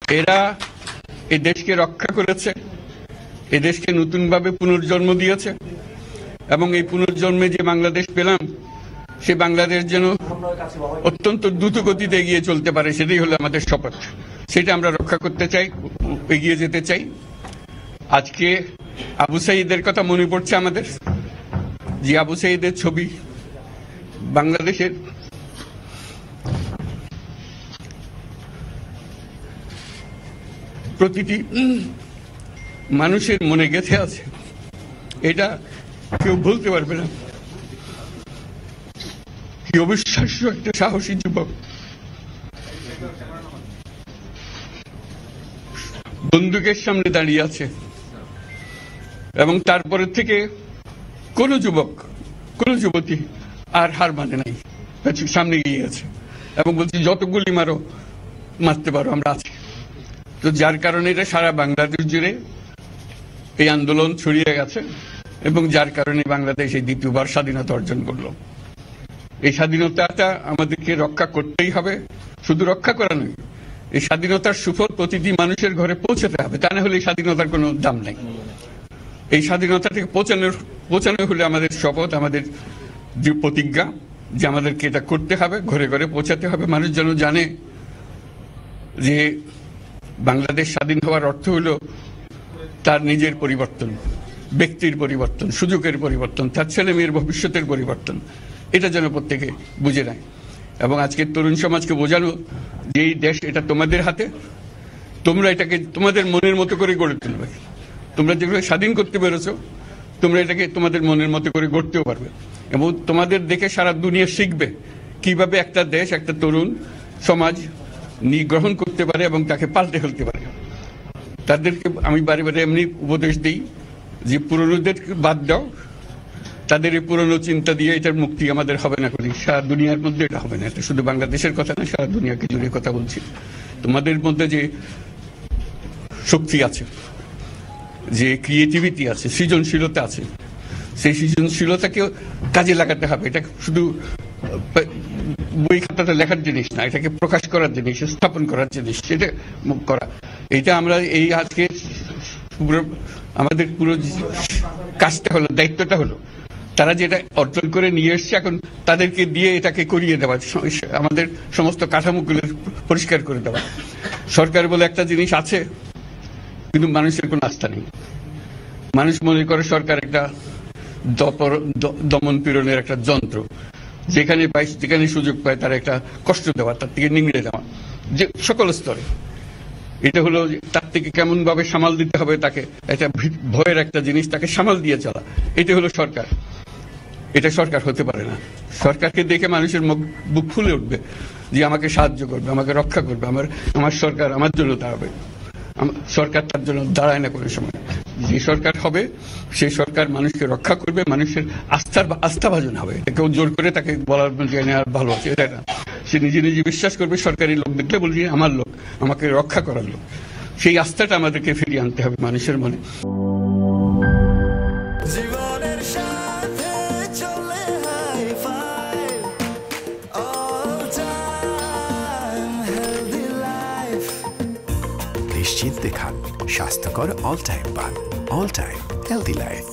এরা এই দেশকে রক্ষা করেছে, এই দেশকে নতুনভাবে পুনর্জন্ম দিয়েছে, এবং এই পুনর্জন্মে যে বাংলাদেশ পেলাম সে বাংলাদেশ যেন অত্যন্ত দ্রুত গতিতে এগিয়ে চলতে পারে, সেটাই হলো আমাদের শপথ। সেটা আমরা রক্ষা করতে চাই, এগিয়ে যেতে চাই। আজকে আবু সাঈদের কথা মনে পড়ছে আমাদের, যে আবু সাঈদের ছবি বাংলাদেশের প্রতিটি মানুষের মনে গেঁথে আছে, এটা কেউ ভুলতে পারবে না। কি অবিশ্বাস্য একটা সাহসী যুবক, বন্দুকের সামনে দাঁড়িয়ে আছে, এবং তারপরে থেকে কোন যুবক, কোন যুবতী আর হার মানে নাই, সামনে গিয়ে আছে এবং বলছি যত গুলি মারো, মারতে পারো, আমরা আছি। তো যার কারণে এটা সারা বাংলাদেশ জুড়ে এই আন্দোলন ছড়িয়ে গেছে, এবং যার কারণে বাংলাদেশ এই দ্বিতীয়বার স্বাধীনতা অর্জন করলো। এই স্বাধীনতাটা আমাদেরকে রক্ষা করতেই হবে, শুধু রক্ষা করা নয়, এই স্বাধীনতার সুফল প্রতিটি মানুষের ঘরে পৌঁছাতে হবে, তা না হলে এই স্বাধীনতার কোনো দাম নাই। এই স্বাধীনতাটাকে পৌঁছানো হলে আমাদের শপথ, আমাদের যে প্রতিজ্ঞা, যে আমাদেরকে এটা করতে হবে, ঘরে ঘরে পৌঁছাতে হবে। মানুষ যেন জানে যে বাংলাদেশ স্বাধীন হওয়ার অর্থ হলো তার নিজের পরিবর্তন, ব্যক্তির পরিবর্তন, সুযোগের পরিবর্তন, তার ছেলে মেয়ের ভবিষ্যতের পরিবর্তন। এটা যেন প্রত্যেকে বুঝে নেয়, এবং আজকের তরুণ সমাজকে বোঝানো যে এই দেশ এটা তোমাদের হাতে, তোমরা এটাকে তোমাদের মনের মতো করে গড়ে তুলবে। তোমরা যেভাবে স্বাধীন করতে পেরেছো, তোমরা এটাকে তোমাদের মনের মতো করে গড়তেও পারবে, এবং তোমাদের দেখে সারা দুনিয়া শিখবে কিভাবে একটা দেশ, একটা তরুণ সমাজ গ্রহণ করতে পারে এবং তাকে পাল্টে ফেলতে পারে। তাদেরকে আমি বারে বারে এমনি উপদেশ দিই যে পুরনোদেরকে বাদ দাও, তাদের এই পুরনো চিন্তা দিয়ে এটার মুক্তি আমাদের হবে না, করি সারা দুনিয়ার মধ্যে এটা হবে না। এটা শুধু বাংলাদেশের কথা না, সারা দুনিয়াকে জুড়ে কথা বলছি। তোমাদের মধ্যে যে শক্তি আছে, যে ক্রিয়েটিভিটি আছে, সৃজনশীলতা আছে, সেই সৃজনশীলতাকে কাজে লাগাতে হবে। এটা শুধু বই খাতাতে লেখার জিনিস না, এটাকে প্রকাশ করার জিনিস, স্থাপন করার জিনিস, সেটা করা। এটা আমরা এই আজকে আমাদের পুরো কাজটা হলো, দায়িত্বটা হলো, তারা যেটা অর্জন করে নিয়ে এসছে এখন তাদেরকে দিয়ে এটাকে করিয়ে দেওয়া, আমাদের সমস্ত কাঠামোগুলো পরিষ্কার করে দেওয়া। সরকার বলে একটা জিনিস আছে, কিন্তু মানুষের কোনো আস্থা নেই। মানুষ মনে করে সরকার একটা দমন পীড়নের একটা যন্ত্র, যেখানে পায়, যেখানে সুযোগ পায় তার একটা কষ্ট দেওয়া, তার থেকে নিংড়ে দেওয়া, যে সকল স্তরে। এটা হলো তার থেকে কেমন ভাবে সামাল দিতে হবে তাকে, এটা ভয়ের একটা জিনিস, তাকে সামাল দিয়ে চলা, এটা হলো সরকার। এটা সরকার হতে পারে না। সরকারকে দেখে মানুষের বুক ফুলে উঠবে যে আমাকে সাহায্য করবে, আমাকে রক্ষা করবে, আমার সরকার আমার জন্য দাঁড়াবে। সরকার তার জন্য দাঁড়ায় না কোনো সময়। যে সরকার হবে সেই সরকার মানুষকে রক্ষা করবে, মানুষের আস্থাভাজন হবে। কেউ জোর করে তাকে বলার ভালো আছে এটা না, সে নিজে নিজে বিশ্বাস করবে। সরকারি লোক দেখলে বলছে আমার লোক, আমাকে রক্ষা করার লোক। সেই আস্থাটা আমাদেরকে ফিরিয়ে আনতে হবে মানুষের মনে। নিশ্চিন্তে খান স্বাস্থ্যকর অল টাইম পান, অল টাইম হেলদি লাইফ।